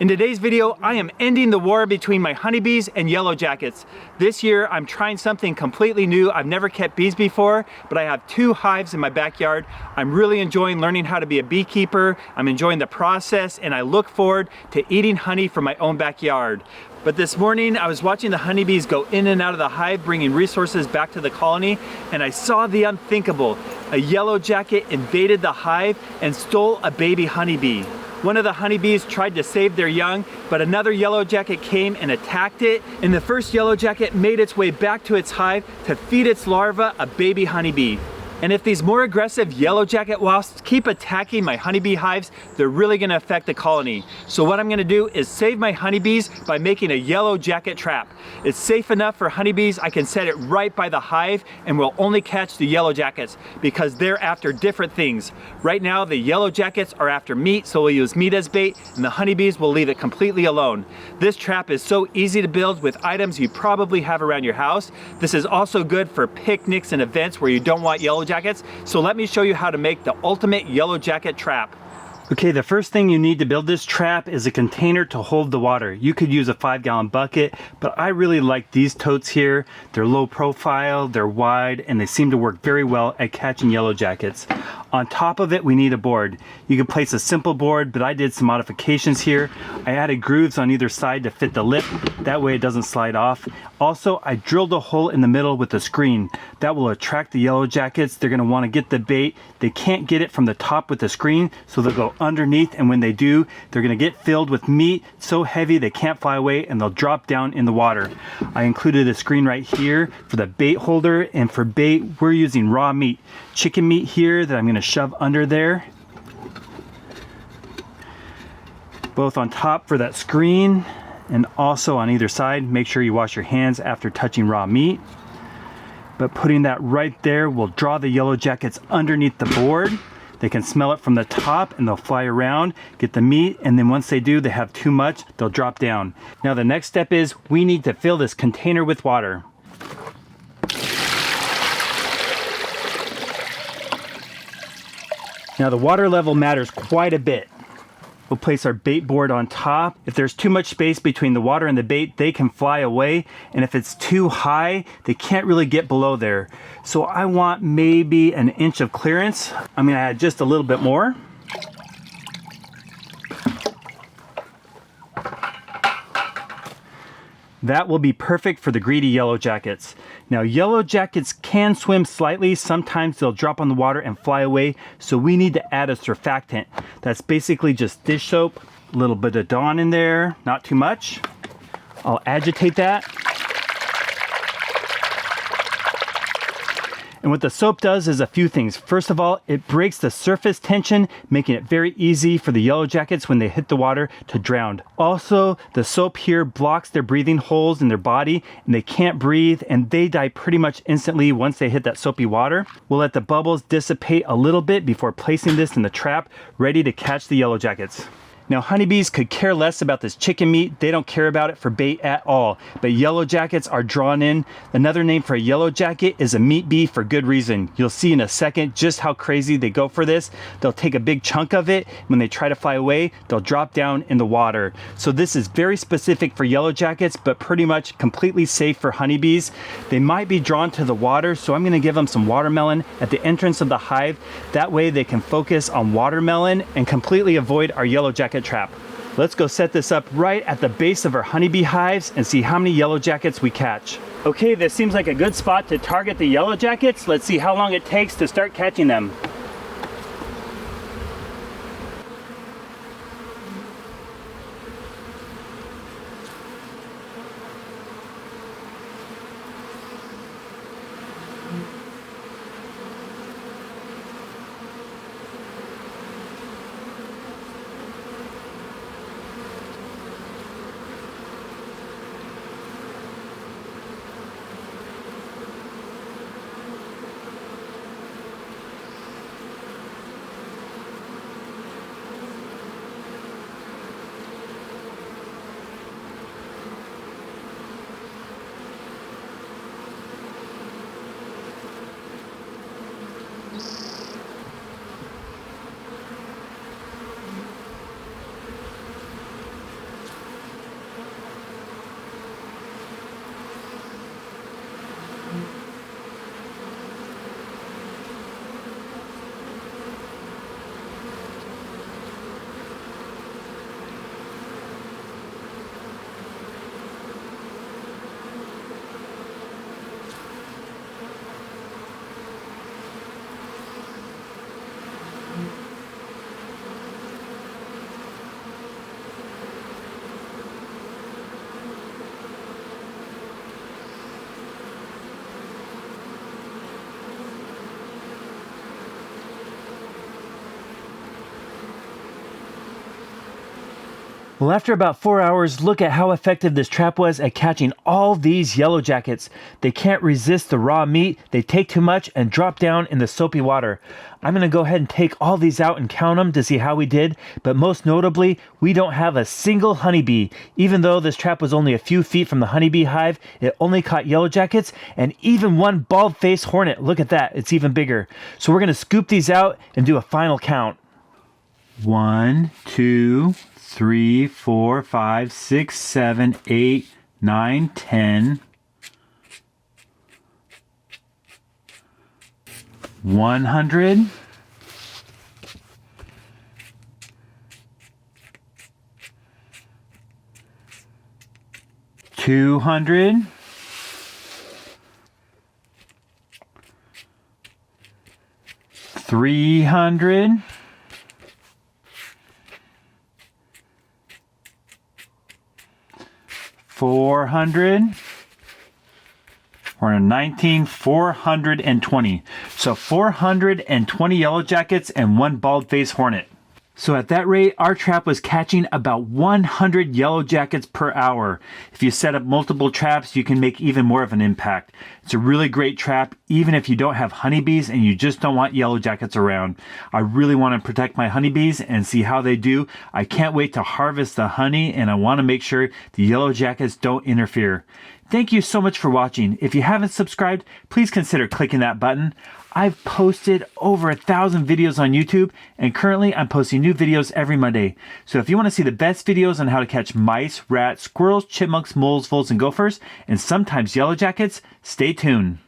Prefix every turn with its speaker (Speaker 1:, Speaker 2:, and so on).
Speaker 1: In today's video, I am ending the war between my honeybees and Yellowjackets. This year, I'm trying something completely new. I've never kept bees before, but I have 2 hives in my backyard. I'm really enjoying learning how to be a beekeeper. I'm enjoying the process, and I look forward to eating honey from my own backyard. But this morning, I was watching the honeybees go in and out of the hive, bringing resources back to the colony, and I saw the unthinkable. A Yellowjacket invaded the hive and stole a baby honeybee. One of the honeybees tried to save their young, but another Yellowjacket came and attacked it, and the first Yellowjacket made its way back to its hive to feed its larva a baby honeybee. And if these more aggressive Yellowjacket wasps keep attacking my honeybee hives, they're really gonna affect the colony. So what I'm gonna do is save my honeybees by making a Yellowjacket trap. It's safe enough for honeybees, I can set it right by the hive and will only catch the Yellowjackets because they're after different things. Right now, the Yellowjackets are after meat, so we'll use meat as bait, and the honeybees will leave it completely alone. This trap is so easy to build with items you probably have around your house. This is also good for picnics and events where you don't want Yellowjackets. So let me show you how to make the ultimate Yellowjacket trap. Okay, the first thing you need to build this trap is a container to hold the water. You could use a 5-gallon bucket, but I really like these totes here. They're low profile, they're wide, and they seem to work very well at catching Yellowjackets. On top of it, we need a board. You can place a simple board, but I did some modifications here. I added grooves on either side to fit the lip. That way it doesn't slide off. Also, I drilled a hole in the middle with a screen. That will attract the Yellowjackets. They're gonna wanna get the bait. They can't get it from the top with the screen, so they'll go underneath, and when they do, they're gonna get filled with meat so heavy they can't fly away, and they'll drop down in the water. I included a screen right here for the bait holder, and for bait, we're using raw meat. Chicken meat here that I'm gonna shove under there. Both on top for that screen, and also on either side. Make sure you wash your hands after touching raw meat. But putting that right there will draw the Yellowjackets underneath the board. They can smell it from the top and they'll fly around, get the meat, and then once they do, they have too much, they'll drop down. Now the next step is we need to fill this container with water. Now the water level matters quite a bit. We'll place our bait board on top. If there's too much space between the water and the bait, they can fly away. And if it's too high, they can't really get below there. So I want maybe an inch of clearance. I'm gonna add just a little bit more. That will be perfect for the greedy Yellowjackets. Now Yellowjackets can swim slightly, sometimes they'll drop on the water and fly away, so we need to add a surfactant. That's basically just dish soap, a little bit of Dawn in there, not too much. I'll agitate that. And what the soap does is a few things. First of all, it breaks the surface tension, making it very easy for the Yellowjackets when they hit the water to drown. Also, the soap here blocks their breathing holes in their body, and they can't breathe, and they die pretty much instantly once they hit that soapy water. We'll let the bubbles dissipate a little bit before placing this in the trap, ready to catch the Yellowjackets. Now honeybees could care less about this chicken meat. They don't care about it for bait at all. But Yellowjackets are drawn in. Another name for a Yellowjacket is a meat bee for good reason. You'll see in a second just how crazy they go for this. They'll take a big chunk of it. When they try to fly away, they'll drop down in the water. So this is very specific for Yellowjackets, but pretty much completely safe for honeybees. They might be drawn to the water, so I'm gonna give them some watermelon at the entrance of the hive. That way they can focus on watermelon and completely avoid our Yellowjacket trap. Let's go set this up right at the base of our honeybee hives and see how many Yellowjackets we catch. Okay, this seems like a good spot to target the Yellowjackets. Let's see how long it takes to start catching them. Well, after about 4 hours, look at how effective this trap was at catching all these Yellowjackets. They can't resist the raw meat, they take too much and drop down in the soapy water. I'm going to go ahead and take all these out and count them to see how we did, but most notably, we don't have a single honeybee. Even though this trap was only a few feet from the honeybee hive, it only caught Yellowjackets and even one bald-faced hornet. Look at that, it's even bigger. So we're going to scoop these out and do a final count. 1, 2, 3, 4, 5, 6, 7, 8, 9, 10, 100, 200, 300, 400, we're on 19, 420. So 420 Yellowjackets and one bald-faced hornet. So at that rate, our trap was catching about 100 Yellowjackets per hour. If you set up multiple traps, you can make even more of an impact. It's a really great trap, even if you don't have honeybees and you just don't want Yellowjackets around. I really want to protect my honeybees and see how they do. I can't wait to harvest the honey, and I want to make sure the Yellowjackets don't interfere. Thank you so much for watching. If you haven't subscribed, please consider clicking that button. I've posted over 1,000 videos on YouTube, and currently I'm posting new videos every Monday. So if you want to see the best videos on how to catch mice, rats, squirrels, chipmunks, moles, voles, and gophers, and sometimes Yellowjackets, stay tuned.